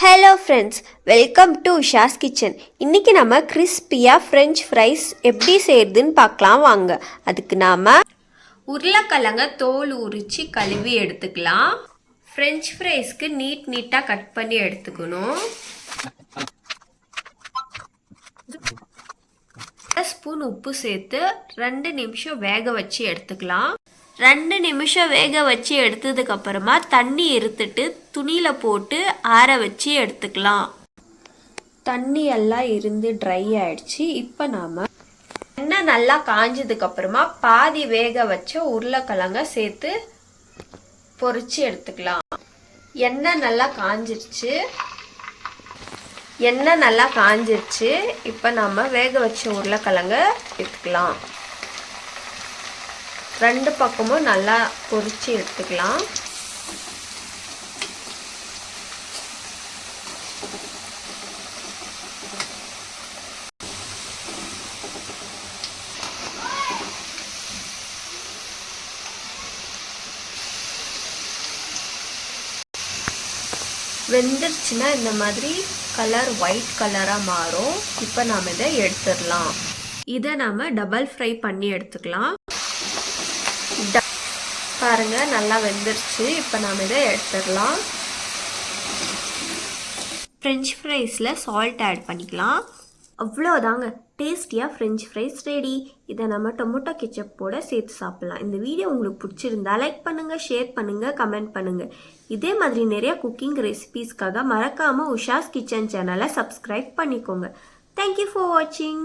Hello friends, welcome to Usha's kitchen. இன்றைக்கி நம்ம கிறிஸ்பியாக ஃப்ரெஞ்ச் ஃப்ரைஸ் எப்படி செய்கிறதுன்னு பார்க்கலாம் வாங்க. அதுக்கு நாம் உருளைக்கிழங்க தோல் உரித்து கழுவி எடுத்துக்கலாம். ஃப்ரெஞ்ச் ஃப்ரைஸ்க்கு நீட்டாக கட் பண்ணி எடுத்துக்கணும். 1 ஸ்பூன் உப்பு சேர்த்து 2 நிமிஷம் வேக வச்சு எடுத்துக்கலாம். 2 நிமிஷம் வேக வச்சு எடுத்ததுக்கப்புறமா தண்ணி இருத்துட்டு துணியில் போட்டு ஆற வச்சு எடுத்துக்கலாம். தண்ணி எல்லாம் இருந்து ட்ரை ஆயிடுச்சு. இப்போ நாம் எண்ணெய் நல்லா காஞ்சதுக்கப்புறமா பாதி வேக வச்ச உருளைக்கிழங்க சேர்த்து பொரிச்சு எடுத்துக்கலாம். எண்ணெய் நல்லா காஞ்சிருச்சு. இப்போ நாம் வேக வச்ச உருளைக்கிழங்க எடுத்துக்கலாம். 2 பக்கமும் நல்லா பொரிச்சு எடுத்துக்கலாம். வெந்துருச்சுன்னா இந்த மாதிரி கலர் ஒயிட் கலராக மாறும். இப்போ நாம் இதை எடுத்துடலாம். இதை நாம் டபுள் ஃப்ரை பண்ணி எடுத்துக்கலாம். பாருங்க, நல்லா வெந்துருச்சு. இப்போ நாம் இதை எடுத்துடலாம். ஃப்ரெஞ்ச் ஃப்ரைஸில் சால்ட் ஆட் பண்ணிக்கலாம். அவ்வளோதாங்க, டேஸ்டியாக ஃப்ரெஞ்ச் ஃப்ரைஸ் ரெடி. இதை நம்ம டொமேட்டோ கெச்சப்போட சேர்த்து சாப்பிட்லாம். இந்த வீடியோ உங்களுக்கு பிடிச்சிருந்தா லைக் பண்ணுங்கள், ஷேர் பண்ணுங்கள், கமெண்ட் பண்ணுங்கள். இதே மாதிரி நிறைய குக்கிங் ரெசிபீஸ்க்காக மறக்காமல் உஷாஸ் கிச்சன் சேனலை சப்ஸ்கிரைப் பண்ணிக்கோங்க. தேங்க்யூ ஃபார் வாட்சிங்.